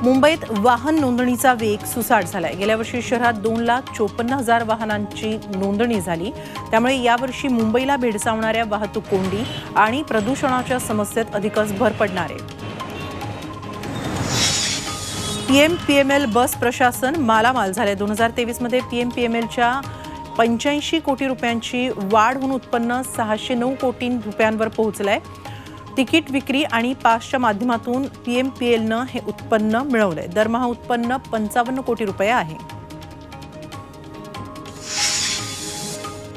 मुंबईत वाहन नोंदणीचा वेग सुसाट झालाय। गेल्या वर्षी शहरात 2,54,000 वाहनांची नोंदणी झाली। त्यामुळे यावर्षी मुंबईला भेडसावणाऱ्या वाहतूक कोंडी आणि प्रदूषणाच्या समस्येत अधिकच भर पडणार आहे। पीएमपीएमएल बस प्रशासन मालामाल झाले। 2023 मध्ये पीएमपीएमएलच्या 85 कोटी रुपयांची वाढ होऊन उत्पन्न 609 कोटी रुपयांवर पोहोचलंय। तिकीट विक्री आणि पासच्या माध्यमातून पीएमपीएलनं हे उत्पन्न मिळवलंय। दरमहा उत्पन्न 55 कोटी रुपये आहे।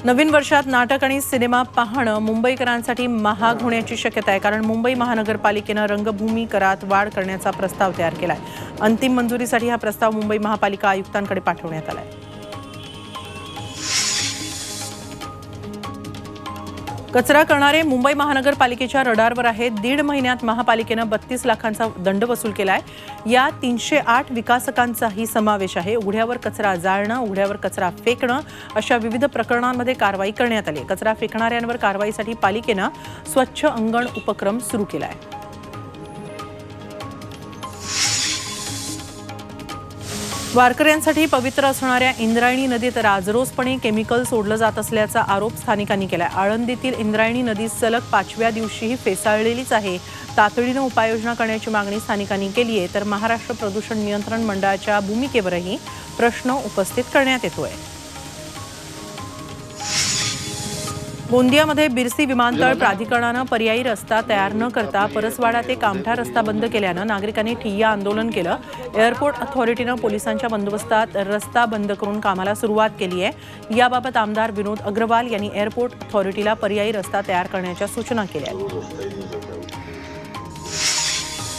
नवीन वर्षात नाटक आणि सिनेमा पाहणं मुंबईकरांसाठी महाग होण्याची शक्यता आहे, कारण मुंबई महानगरपालिकेनं रंगभूमी करात वाढ करण्याचा प्रस्ताव तयार केलाय। अंतिम मंजुरीसाठी हा प्रस्ताव मुंबई महापालिका आयुक्तांकडे पाठवण्यात आलाय। कचरा करणारे मुंबई महानगरपालिकेच्या रडारवर आहेत। 1.5 महिन्यात महापालिकेनं 32 लाखांचा दंड वसूल केलाय। या 308 विकासकांचाही समावेश आहे। उघड्यावर कचरा जाळणं, उघड्यावर कचरा फेकणं अशा विविध प्रकरणांमध्ये कारवाई करण्यात आली। कचरा फेकणाऱ्यांवर कारवाईसाठी पालिकेनं स्वच्छ अंगण उपक्रम सुरू केलाय। वारकऱ्यांसाठी पवित्र असणाऱ्या इंद्रायणी नदीत राजरोसपणे केमिकल सोडलं जात असल्याचा आरोप स्थानिकांनी केलाय। आळंदीतील इंद्रायणी नदी सलग 5व्या दिवशीही फेसाळलेलीच आहे। तातडीनं उपाययोजना करण्याची मागणी स्थानिकांनी केली आहे। तर महाराष्ट्र प्रदूषण नियंत्रण मंडळाच्या भूमिकेवरही प्रश्न उपस्थित करण्यात येतोय। गोंदियामध्ये बिरसी विमानतळ प्राधिकरणानं पर्यायी रस्ता तयार न करता परसवाडा ते कामठा रस्ता बंद केल्यानं नागरिकांनी ठिय्या आंदोलन केलं। एअरपोर्ट अथॉरिटीनं पोलिसांच्या बंदोबस्तात रस्ता बंद करून कामाला सुरुवात केली आहे। याबाबत आमदार विनोद अग्रवाल यांनी एअरपोर्ट अथॉरिटीला पर्यायी रस्ता तयार करण्याच्या सूचना केल्या आहेत।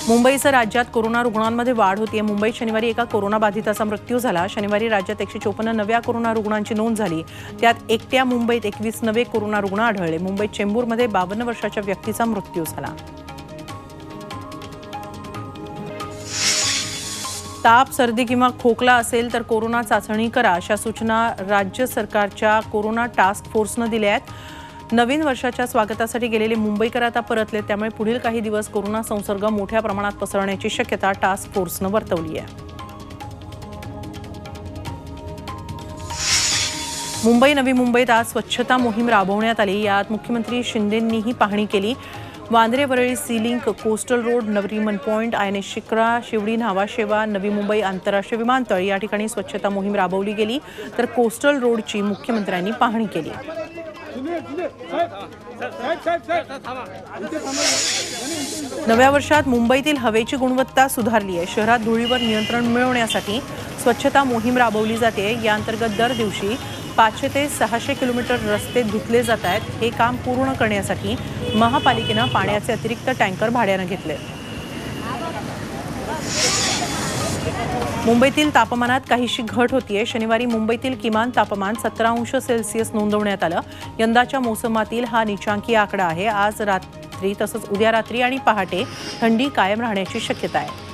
मुंबईसह राज्यात कोरोना रुग्णांमध्ये वाढ होतीये। मुंबईत शनिवारी एका कोरोनाबाधिताचा मृत्यू झाला। शनिवारी राज्यात 154 नव्या कोरोना रुग्णांची नोंद झाली। त्यात एकट्या मुंबईत 21 नवे कोरोना रुग्ण आढळले। मुंबईत चेंबूरमध्ये 52 वर्षाच्या व्यक्तीचा मृत्यू झाला। ताप, सर्दी किंवा खोकला असेल तर कोरोना चाचणी करा, अशा सूचना राज्य सरकारच्या कोरोना टास्क फोर्सनं दिल्या आहेत। नवीन वर्षाच्या स्वागतासाठी गेलेले मुंबईकर आता परतले, त्यामुळे पुढील काही दिवस कोरोना संसर्ग मोठ्या प्रमाणात पसरण्याची शक्यता टास्क फोर्सनं वर्तवली आहे। मुंबई नवी मुंबईत आज स्वच्छता मोहीम राबवण्यात आली। यात मुख्यमंत्री शिंदेंनीही पाहणी केली। Vandre Worli sea link, coastal road, Nariman point, INS Shikra, Shivdi Nhava Sheva, Navi Mumbai आंतरराष्ट्रीय विमानतळ या ठिकाणी स्वच्छता मोहीम राबवली गेली। तर कोस्टल रोडची मुख्यमंत्र्यांनी पाहणी केली। नव्या वर्षात मुंबईतील हवेची गुणवत्ता सुधारली आहे। शहरात धुळीवर नियंत्रण मिळवण्यासाठी स्वच्छता मोहीम राबवली जाते। या अंतर्गत दर दिवशी 500 ते 600 किलोमीटर रस्ते धुतले जात आहेत। हे काम पूर्ण करण्यासाठी महापालिकेनं पाण्याचे अतिरिक्त टँकर भाड्यानं घेतले। मुंबईतील तापमानात काहीशी घट होतीये। शनिवारी मुंबईतील किमान तापमान 17 अंश सेल्सिअस नोंदवण्यात आलं। यंदाच्या मोसमातील हा नीचांकी आकडा आहे। आज रात्री तसंच उद्या रात्री आणि पहाटे थंडी कायम राहण्याची शक्यता आहे।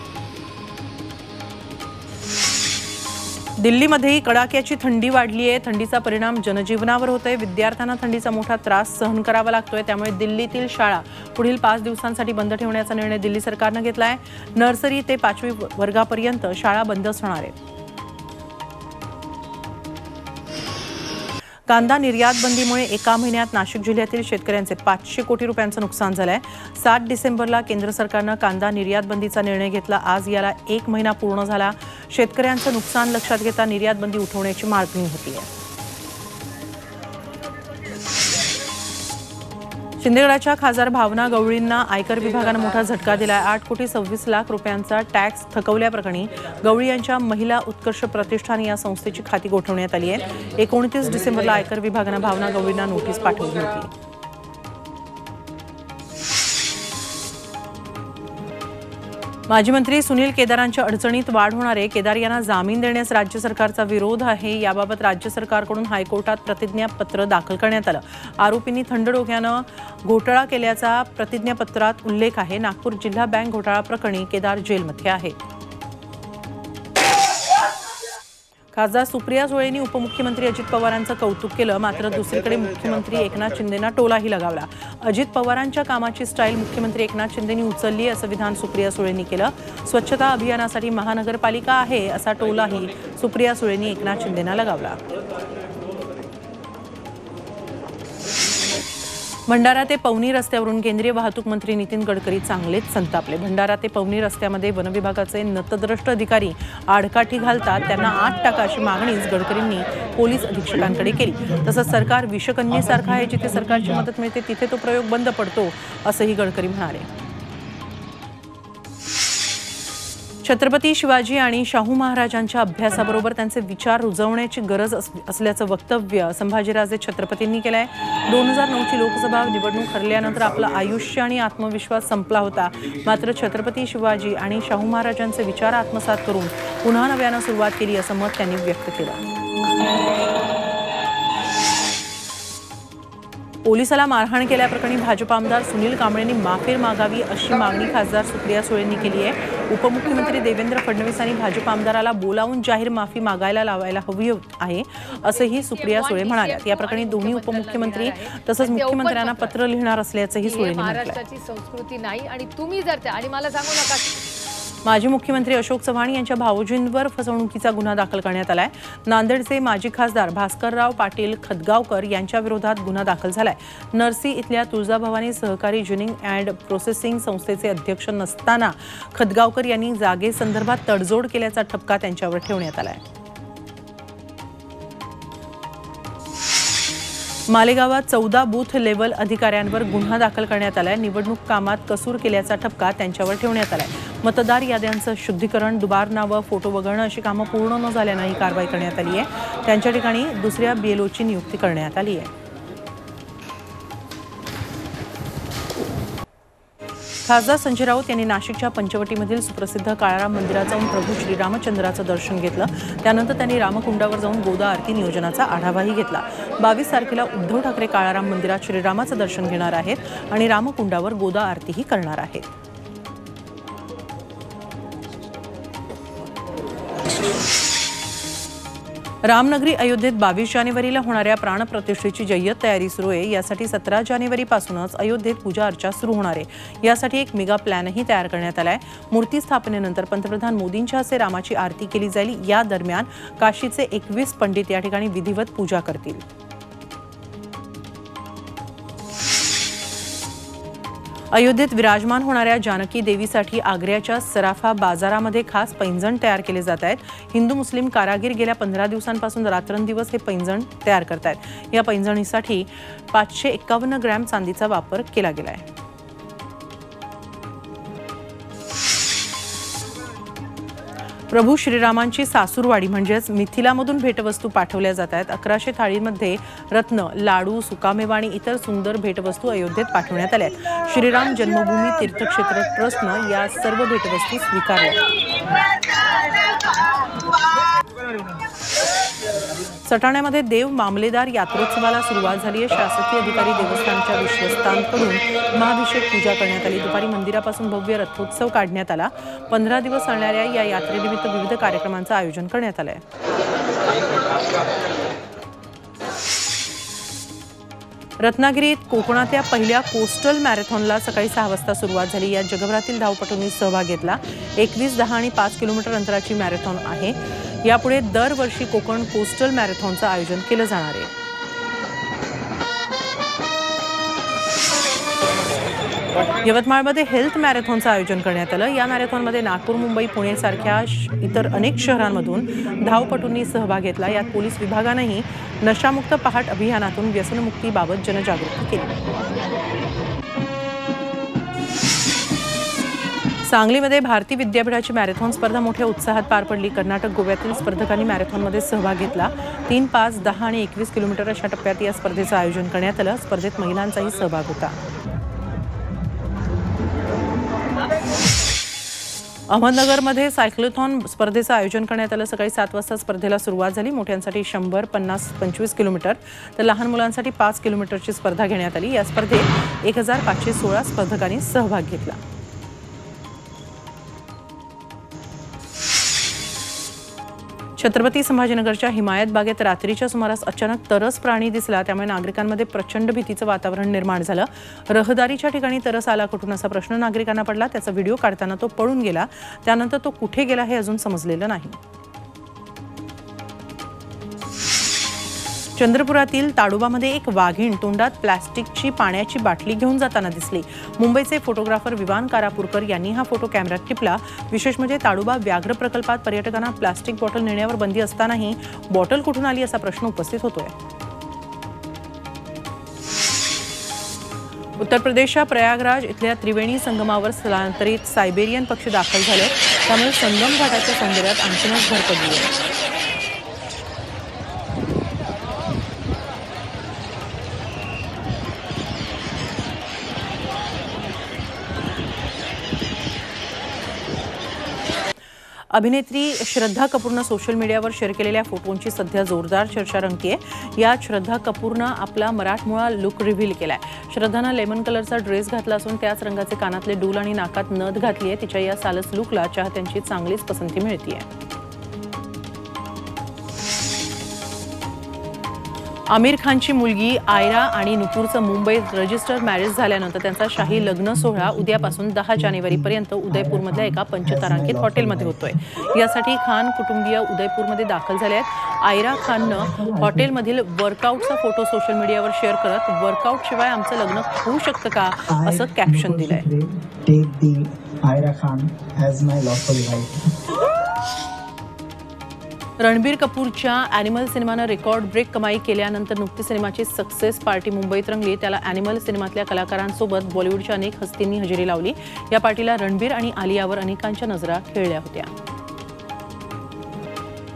दिल्लीमध्येही कडाक्याची थंडी वाढली आहे। थंडीचा परिणाम जनजीवनावर होतोय। विद्यार्थ्यांना थंडीचा मोठा त्रास सहन करावा लागतोय। त्यामुळे दिल्लीतील शाळा पुढील 5 दिवसांसाठी बंद ठेवण्याचा निर्णय दिल्ली सरकारनं घेतलाय। नर्सरी ते 5वी वर्गापर्यंत शाळा बंद असणार आहेत। कांदा निर्यात बंदीमुळे एका महिन्यात नाशिक जिल्ह्यातील शेतकऱ्यांचे 500 कोटी रुपयांचं नुकसान झालंय। 7 डिसेंबरला केंद्र सरकारनं कांदा निर्यात बंदीचा निर्णय घेतला। आज याला 1 महिना पूर्ण झाला। शेतकऱ्यांचं नुकसान लक्षात घेता निर्यात बंदी उठवण्याची मागणी होतीये। शिंदेगडाच्या खासदार भावना गवळींना आयकर विभागानं मोठा झटका दिलाय। 8 कोटी 26 लाख रुपयांचा टॅक्स थकवल्याप्रकरणी गवळी यांच्या महिला उत्कर्ष प्रतिष्ठान या संस्थेची खाती गोठवण्यात आली आहे। 29 डिसेंबरला आयकर विभागानं भावना गवळींना नोटीस पाठवली होती। माजी मंत्री सुनील केदारांच्या अडचणीत वाढ होणार आहे। केदार यांना जामीन देण्यास राज्य सरकारचा विरोध आहे। याबाबत राज्य सरकारकडून हायकोर्टात प्रतिज्ञापत्र दाखल करण्यात आलं। आरोपींनी थंड डोक्यानं घोटाळा केल्याचा प्रतिज्ञापत्रात उल्लेख आहे। नागपूर जिल्हा बँक घोटाळा प्रकरणी केदार जेलमध्ये आहेत। खासदार सुप्रिया सुळेंनी उपमुख्यमंत्री अजित पवारांचं कौतुक केलं, मात्र दुसरीकडे मुख्यमंत्री एकनाथ शिंदेंना टोलाही लगावला। अजित पवारांच्या कामाची स्टाईल मुख्यमंत्री एकनाथ शिंदेंनी उचलली असं विधान सुप्रिया सुळेंनी केलं। स्वच्छता अभियानासाठी महानगरपालिका आहे असा टोलाही सुप्रिया सुळेंनी एकनाथ शिंदेंना लगावला। भंडारा ते पवनी रस्त्यावरून केंद्रीय वाहतूक मंत्री नितीन गडकरी चांगलेच संतापले। भंडारा ते पवनी रस्त्यामध्ये वनविभागाचे नतद्रष्ट अधिकारी आडकाठी घालतात, त्यांना आत टाका अशी मागणीच गडकरींनी पोलीस अधीक्षकांकडे केली। तसंच सरकार विषकन्येसारखं आहे, जिथे सरकारची मदत मिळते तिथे तो प्रयोग बंद पडतो असंही गडकरी म्हणाले। छत्रपती शिवाजी आणि शाहू महाराजांच्या अभ्यासाबरोबर त्यांचे विचार रुजवण्याची गरज असल्याचं वक्तव्य संभाजीराजे छत्रपतींनी केलंय। 2009ची लोकसभा निवडणूक हरल्यानंतर आपलं आयुष्य आणि आत्मविश्वास संपला होता, मात्र छत्रपती शिवाजी आणि शाहू महाराजांचे विचार आत्मसात करून पुन्हा नव्यानं सुरुवात केली असं मत त्यांनी व्यक्त केलं। पोलिसाला मारहाण केल्याप्रकरणी भाजप आमदार सुनील कांबळेंनी माफी मागावी अशी मागणी खासदार सुप्रिया सुळेंनी केली आहे। उपमुख्यमंत्री देवेंद्र फडणवीस यांनी भाजप आमदाराला बोलावून जाहीर माफी मागायला लावायला हवी आहे असंही सुप्रिया सुळे म्हणाल्या। या प्रकरणी दोन्ही उपमुख्यमंत्री तसंच मुख्यमंत्र्यांना पत्र लिहिणार असल्याचंही सुळेंनी म्हटलं। महाराष्ट्राची संस्कृती नाही आणि तुम्ही जर त्या आणि मला सांगू नका। माजी मुख्यमंत्री अशोक चव्हाण यांच्या भावजींवर फसवणुकीचा गुन्हा दाखल करण्यात आलाय। नांदेडचे माजी खासदार भास्करराव पाटील खदगावकर यांच्या विरोधात गुन्हा दाखल झालाय। नरसी इथल्या तुळजाभवानी सहकारी जिनिंग अँड प्रोसेसिंग संस्थेचे अध्यक्ष नसताना खदगावकर यांनी जागेसंदर्भात तडजोड केल्याचा ठपका त्यांच्यावर ठेवण्यात आलाय। मालेगावात 14 बूथ लेव्हल अधिकाऱ्यांवर गुन्हा दाखल करण्यात आलाय। निवडणूक कामात कसूर केल्याचा ठपका त्यांच्यावर ठेवण्यात आलाय। मतदार याद्यांचं शुद्धीकरण, दुबार नावं, फोटो वगळणं अशी कामं पूर्ण न झाल्यानं ही कारवाई करण्यात आली आहे। त्यांच्या ठिकाणी दुसऱ्या बीएलओची नियुक्ती करण्यात आली आहे। खासदार संजय राऊत यांनी नाशिकच्या पंचवटीमधील सुप्रसिद्ध काळाराम मंदिरात जाऊन प्रभू श्रीरामचंद्राचं दर्शन घेतलं। त्यानंतर त्यांनी रामकुंडावर जाऊन गोदा आरती नियोजनाचा आढावाही घेतला। 22 तारखेला उद्धव ठाकरे काळाराम मंदिरात श्रीरामाचं दर्शन घेणार आहेत आणि रामकुंडावर गोदा आरतीही करणार आहेत। रामनगरी अयोध्येत 22 जानेवारीला होणाऱ्या प्राणप्रतिष्ठेची जय्यत तयारी सुरू आहे। यासाठी 17 जानेवारीपासूनच अयोध्येत पूजा अर्चा सुरू होणार आहे। यासाठी एक मेगा प्लॅनही तयार करण्यात आलाय। मूर्ती स्थापनेनंतर पंतप्रधान मोदींच्या हस्ते रामाची आरती केली जाईल। या दरम्यान काशीचे 21 पंडित या ठिकाणी विधिवत पूजा करतील। अयोध्येत विराजमान होणाऱ्या जानकी देवीसाठी आग्र्याच्या सराफा बाजारामध्ये खास पैंजण तयार केले जात आहेत। हिंदू मुस्लिम कारागीर गेल्या 15 दिवसांपासून रात्रंदिवस हे पैंजण तयार करतायत। या पैंजणीसाठी 551 ग्रॅम चांदीचा वापर केला गेला आहे। प्रभू श्रीरामांची सासूरवाडी म्हणजेच मिथिलामधून भेटवस्तू पाठवल्या जात आहेत। 1100 थाळीमध्ये रत्न, लाडू, सुकामेवा आणि इतर सुंदर भेटवस्तू अयोध्येत पाठवण्यात आल्या आहेत। श्रीराम जन्मभूमी तीर्थक्षेत्र ट्रस्टनं या सर्व भेटवस्तू स्वीकारल्या। सटाण्यामध्ये देव मामलेदार यात्रोत्सवाला सुरुवात झाली आहे। शासकीय अधिकारी देवस्थानच्या विश्वस्तांकडून महाभिषेक पूजा करण्यात आली। दुपारी मंदिरापासून भव्य रथोत्सव काढण्यात आला। 15 दिवस चालणाऱ्या या यात्रेनिमित्त विविध कार्यक्रमांचं आयोजन करण्यात आलं आहे। रत्नागिरीत कोकणातल्या पहिल्या कोस्टल मॅरेथॉनला सकाळी 6 वाजता सुरुवात झाली। यात जगभरातील धावपटूंनी सहभाग घेतला। 21, 10 आणि 5 किलोमीटर अंतराची मॅरेथॉन आहे। यापुढे दरवर्षी कोकण कोस्टल मॅरेथॉनचं आयोजन केलं जाणार आहे। यवतमाळमध्ये हेल्थ मॅरेथॉनचं आयोजन करण्यात आलं। या मॅरेथॉनमध्ये नागपूर, मुंबई, पुणे सारख्या इतर अनेक शहरांमधून धावपटूंनी सहभाग घेतला। यात पोलीस विभागानंही नशामुक्त पहाट अभियानातून व्यसनमुक्तीबाबत जनजागृती केली। सांगलीमध्ये भारती विद्यापीठाची मॅरेथॉन स्पर्धा मोठ्या उत्साहात पार पडली। कर्नाटक, गोव्यातील स्पर्धकांनी मॅरेथॉनमध्ये सहभाग घेतला। 3, 5, 10 आणि 21 किलोमीटर अशा टप्प्यात या स्पर्धेचं आयोजन करण्यात आलं। स्पर्धेत महिलांचाही सहभाग होता। अहमदनगरमध्ये सायक्लोथॉन स्पर्धेचं आयोजन करण्यात आलं। सकाळी 7 वाजता स्पर्धेला सुरुवात झाली। मोठ्यांसाठी 100, 50, 25 किलोमीटर तर लहान मुलांसाठी 5 किलोमीटरची स्पर्धा घेण्यात आली। या स्पर्धेत 1516 स्पर्धकांनी सहभाग घेतला। छत्रपती संभाजीनगरच्या हिमायत बागेत रात्रीच्या सुमारास अचानक तरस प्राणी दिसला, त्यामुळे नागरिकांमध्ये प्रचंड भीतीचं वातावरण निर्माण झालं। रहदारीच्या ठिकाणी तरस आला कुठून असा प्रश्न नागरिकांना पडला। त्याचा व्हिडिओ काढताना तो पळून गेला, त्यानंतर तो कुठे गेला हे अजून समजलेलं नाही। चंद्रपुरातील ताडोबामध्ये एक वाघीण तोंडात प्लास्टिकची पाण्याची बाटली घेऊन जाताना दिसली। मुंबईचे फोटोग्राफर विवान कारापूरकर यांनी हा फोटो कॅमेऱ्यात टिपला। विशेष म्हणजे ताडोबा व्याघ्र प्रकल्पात पर्यटकांना प्लास्टिक बॉटल नेण्यावर बंदी असतानाही बॉटल कुठून आली असा प्रश्न उपस्थित होतोय। उत्तर प्रदेशच्या प्रयागराज इथल्या त्रिवेणी संगमावर स्थलांतरित सायबेरियन पक्षी दाखल झाले, त्यामुळे संगम घाटाच्या सौंदर्यात आणखीनच भर पडली आहे। अभिनेत्री श्रद्धा कपूरनं सोशल मीडियावर शेअर केलेल्या फोटोंची सध्या जोरदार चर्चा रंगतीये। यात श्रद्धा कपूरनं आपला मराठमोळा लुक रिव्हील केलाय। श्रद्धानं लेमन कलरचा ड्रेस घातला असून त्याच रंगाचे कानातले डूल आणि नाकात नथ घातली आहे। तिच्या या सालस लुकला चाहत्यांची चांगलीच पसंती मिळतीये। आमिर खानची मुलगी आयरा आणि नुपूरचं मुंबईत रजिस्टर मॅरेज झाल्यानंतर त्यांचा शाही लग्न सोहळा उद्यापासून 10 जानेवारीपर्यंत उदयपूरमधल्या एका पंचतारांकित हॉटेलमध्ये होतोय। यासाठी खान कुटुंबीय उदयपूरमध्ये दाखल झाले आहेत। आयरा खाननं हॉटेलमधील वर्कआउटचा फोटो सोशल मीडियावर शेअर करत वर्कआउट शिवाय आमचं लग्न होऊ शकतं का असं कॅप्शन दिलंय। रणबीर कपूरच्या ॲनिमल सिनेमानं रेकॉर्ड ब्रेक कमाई केल्यानंतर नुकतीच सिनेमाची सक्सेस पार्टी मुंबईत रंगली। त्याला ॲनिमल सिनेमातल्या कलाकारांसोबत बॉलिवूडच्या अनेक हस्तींनी हजेरी लावली। या पार्टीला रणबीर आणि आलियावर अनेकांच्या नजरा खेळल्या होत्या।